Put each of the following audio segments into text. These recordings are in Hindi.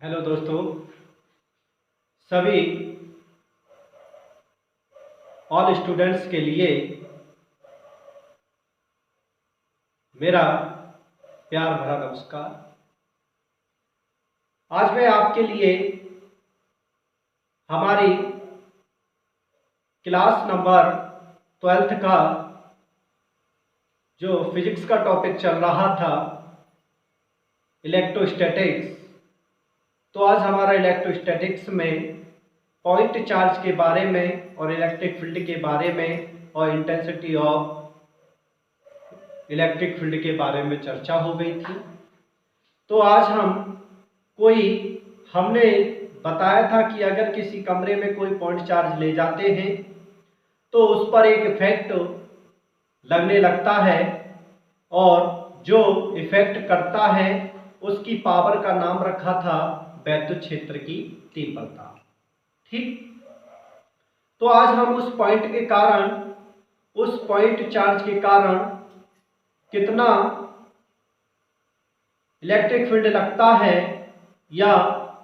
हेलो दोस्तों, सभी ऑल स्टूडेंट्स के लिए मेरा प्यार भरा नमस्कार। आज मैं आपके लिए हमारी क्लास नंबर 12th का जो फिजिक्स का टॉपिक चल रहा था इलेक्ट्रोस्टैटिक्स, तो आज हमारा इलेक्ट्रोस्टैटिक्स में पॉइंट चार्ज के बारे में और इलेक्ट्रिक फील्ड के बारे में और इंटेंसिटी ऑफ इलेक्ट्रिक फील्ड के बारे में चर्चा हो गई थी। तो आज हमने बताया था कि अगर किसी कमरे में कोई पॉइंट चार्ज ले जाते हैं तो उस पर एक इफेक्ट लगने लगता है और जो इफेक्ट करता है उसकी पावर का नाम रखा था वैद्युत क्षेत्र की तीव्रता। ठीक, तो आज हम उस पॉइंट चार्ज के कारण कितना इलेक्ट्रिक फील्ड लगता है या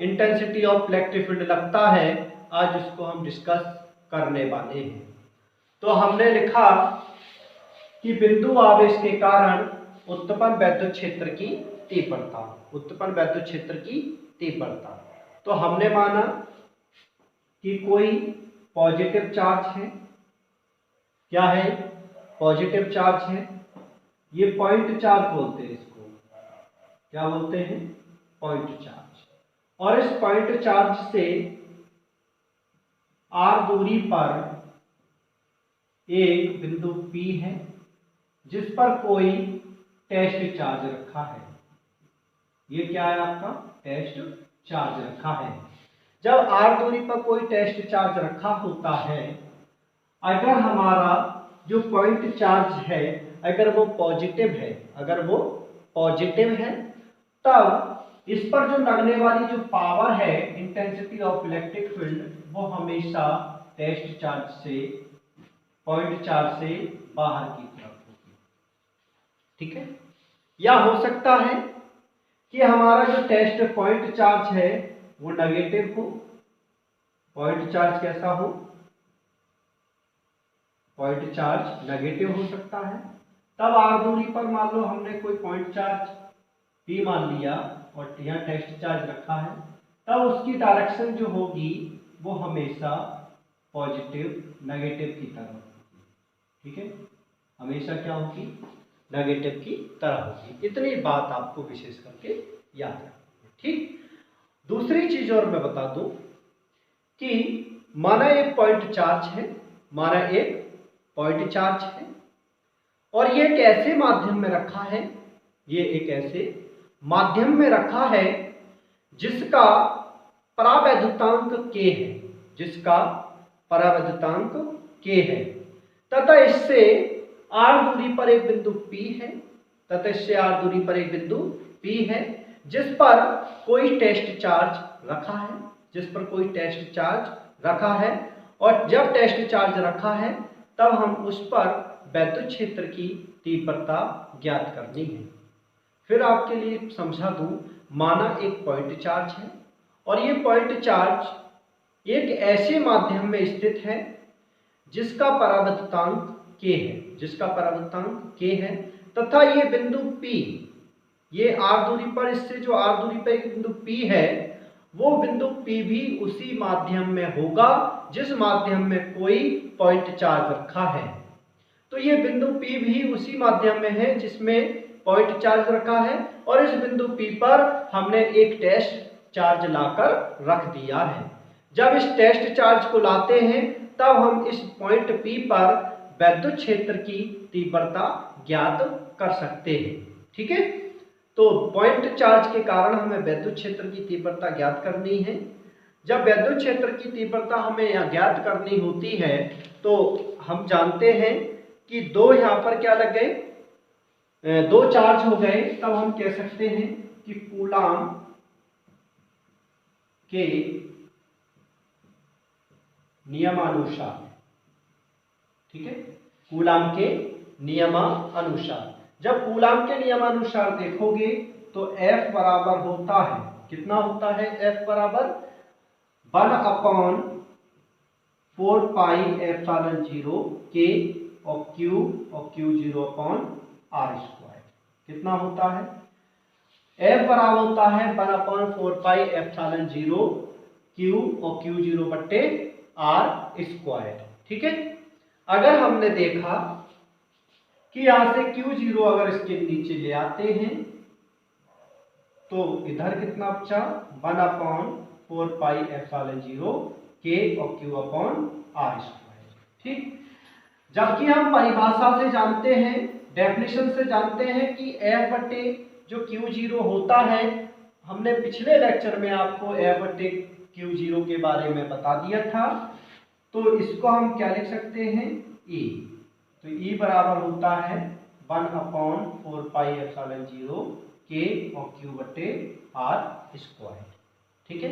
इंटेंसिटी ऑफ इलेक्ट्रिक फील्ड लगता है, आज उसको हम डिस्कस करने वाले हैं। तो हमने लिखा कि बिंदु आवेश के कारण उत्पन्न वैद्युत क्षेत्र की तीव्रता। तो हमने माना कि कोई पॉजिटिव चार्ज है। क्या है? पॉजिटिव चार्ज है। ये पॉइंट चार्ज बोलते हैं, इसको क्या बोलते हैं? Point charge. और इस पॉइंट चार्ज से r दूरी पर एक बिंदु P है जिस पर कोई टेस्ट चार्ज रखा है। ये क्या है? आपका टेस्ट चार्ज रखा है। जब r दूरी पर कोई टेस्ट चार्ज रखा होता है, अगर हमारा जो पॉइंट चार्ज है अगर वो पॉजिटिव है, तब इस पर जो लगने वाली जो पावर है इंटेंसिटी ऑफ इलेक्ट्रिक फील्ड, वो हमेशा टेस्ट चार्ज से पॉइंट चार्ज से बाहर की तरफ होगी। ठीक है? या हो सकता है कि हमारा जो टेस्ट पॉइंट चार्ज है वो नेगेटिव हो। पॉइंट चार्ज कैसा हो? पॉइंट चार्ज नेगेटिव हो सकता है। तब r दूरी पर मान लो हमने कोई पॉइंट चार्ज P मान लिया और यहाँ टेस्ट चार्ज रखा है, तब उसकी डायरेक्शन जो होगी वो हमेशा नेगेटिव की तरह होगी। ठीक है? हमेशा क्या होगी? नेगेटिव की तरह होगी। इतनी बात आपको विशेष करके याद रखनी है। ठीक, दूसरी चीज और मैं बता दूं कि माना एक पॉइंट चार्ज है और ये एक ऐसे माध्यम में रखा है, जिसका परावैद्युतांक k है, तथा इससे r दूरी पर एक बिंदु P है, जिस पर कोई टेस्ट चार्ज रखा है। और जब टेस्ट चार्ज रखा है तब हम उस पर वैद्युत क्षेत्र की तीव्रता ज्ञात करनी है। फिर आपके लिए समझा दूं, माना एक पॉइंट चार्ज है और ये पॉइंट चार्ज एक ऐसे माध्यम में स्थित है जिसका परावैद्युतांक k है, तथा ये बिंदु P, ये r दूरी पर, इससे जो r दूरी पर एक बिंदु P है, वो बिंदु P भी उसी माध्यम में होगा जिस माध्यम में कोई पॉइंट चार्ज रखा है। तो ये बिंदु P भी उसी माध्यम में है जिसमें पॉइंट चार्ज रखा है और इस बिंदु P पर हमने एक टेस्ट चार्ज लाकर रख दिया है। जब इस टेस्ट चार्ज को लाते हैं तब हम इस पॉइंट P पर वैद्युत क्षेत्र की तीव्रता ज्ञात कर सकते हैं। ठीक है? तो पॉइंट चार्ज के कारण हमें वैद्युत क्षेत्र की तीव्रता ज्ञात करनी है। जब वैद्युत क्षेत्र की तीव्रता हमें यहाँ ज्ञात करनी होती है तो हम जानते हैं कि दो यहाँ पर क्या लग गए, दो चार्ज हो गए, तब हम कह सकते हैं कि कूलाम के नियमानुसार, ठीक है, कूलाम के नियमानुसार, जब कूलाम के नियमानुसार देखोगे तो F बराबर होता है कितना होता है F बराबर 1/4πε0 K और Q 0/r²। कितना होता है? F बराबर होता है 1/4πε0 Q और Q 0/r²। ठीक है। अगर हमने देखा कि यहां से Q0 अगर इसके नीचे ले आते हैं तो इधर कितना बचा? 1/4πε0 K और Q/r²। ठीक। जबकि हम परिभाषा से जानते हैं, डेफिनेशन से जानते हैं कि F बटे जो Q0 होता है, हमने पिछले लेक्चर में आपको F बटे Q0 के बारे में बता दिया था। तो इसको हम क्या लिख सकते हैं? E। तो E बराबर होता है 1/4πε0 K और Q/r²। ठीक है।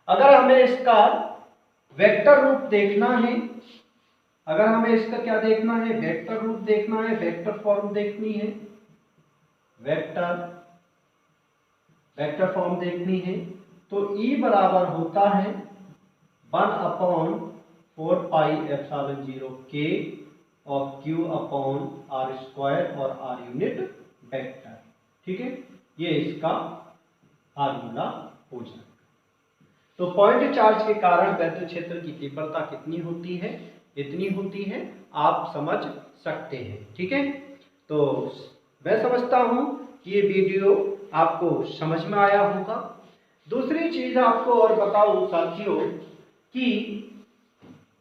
अगर हमें इसका वेक्टर रूप देखना है, अगर हमें इसका क्या देखना है? वेक्टर रूप देखना है, वेक्टर फॉर्म देखनी है, वेक्टर फॉर्म देखनी है, तो E बराबर होता है 1/4πε0 K और Q/r² और r यूनिट वेक्टर। ठीक है। ये इसका फार्मूला हो जाएगा। तो पॉइंट चार्ज के कारण वैद्युत क्षेत्र की तीव्रता कितनी होती है? इतनी होती है, आप समझ सकते हैं। ठीक है। तो मैं समझता हूं कि ये वीडियो आपको समझ में आया होगा। दूसरी चीज आपको और बताऊं साथियों कि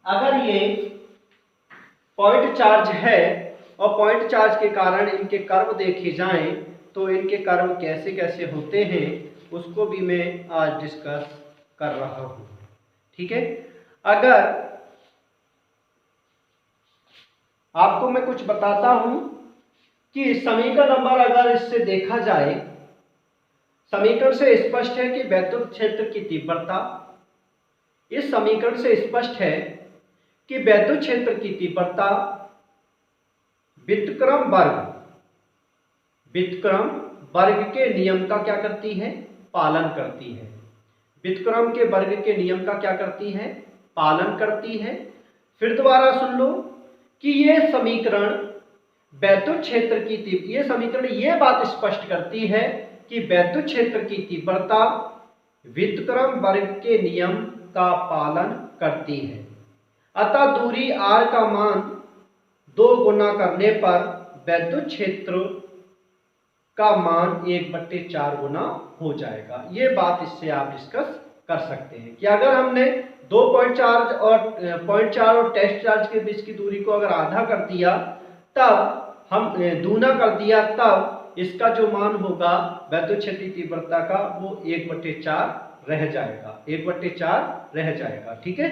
अगर ये पॉइंट चार्ज है और पॉइंट चार्ज के कारण इनके कर्व देखे जाएं तो इनके कर्व कैसे कैसे होते हैं उसको भी मैं आज डिस्कस कर रहा हूं। ठीक है। अगर आपको मैं कुछ बताता हूं कि समीकरण नंबर अगर इससे देखा जाए, समीकरण से स्पष्ट है कि वैद्युत क्षेत्र की तीव्रता, इस समीकरण से स्पष्ट है कि वैद्युत क्षेत्र की तीव्रता व्युत्क्रम वर्ग के नियम का क्या करती है? पालन करती है। व्युत्क्रम के वर्ग के नियम का क्या करती है? पालन करती है। फिर दोबारा सुन लो कि ये समीकरण वैद्युत क्षेत्र की ये समीकरण ये बात स्पष्ट करती है कि वैद्युत क्षेत्र की तीव्रता व्युत्क्रम वर्ग के नियम का पालन करती है। अतः दूरी r का मान 2 गुना करने पर वैद्युत क्षेत्र का मान 1/4 गुना हो जाएगा। ये बात इससे आप डिस्कस कर सकते हैं कि अगर हमने 2 पॉइंट चार्ज और टेस्ट चार्ज के बीच की दूरी को अगर आधा कर दिया, तब हम दूना कर दिया, तब इसका जो मान होगा वैद्युत क्षेत्र की तीव्रता का वो 1/4 रह जाएगा, 1/4 रह जाएगा। ठीक है।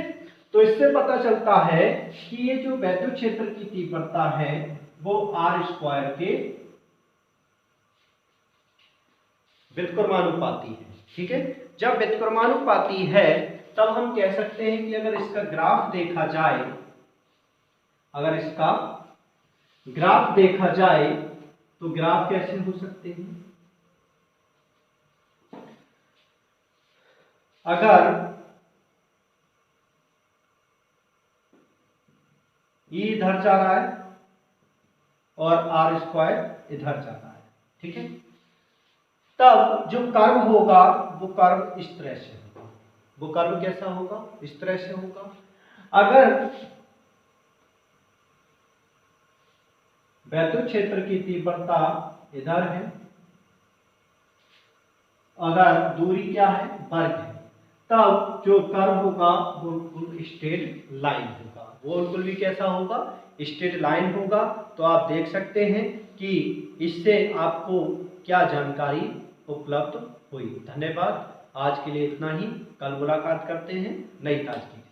तो इससे पता चलता है कि ये जो वैद्युत क्षेत्र की तीव्रता है वो r² के व्युत्क्रमानुपाती है। ठीक है। जब व्युत्क्रमानुपाती है तब हम कह सकते हैं कि अगर इसका ग्राफ देखा जाए, अगर इसका ग्राफ देखा जाए तो ग्राफ कैसे हो सकते हैं? अगर E इधर जा रहा है और r² इधर जा रहा है, ठीक है, तब जो कर्व होगा वो कर्व इस तरह से होगा। वो कर्व कैसा होगा? इस तरह से होगा। अगर वैद्युत क्षेत्र की तीव्रता इधर है, अगर दूरी क्या है? वर्ग है, तब जो कर्व होगा वो बिल्कुल स्ट्रेट लाइन होगा। वो बिल्कुल भी कैसा होगा? स्ट्रेट लाइन होगा। तो आप देख सकते हैं कि इससे आपको क्या जानकारी उपलब्ध हुई। धन्यवाद। आज के लिए इतना ही। कल मुलाकात करते हैं नई ताज़गी।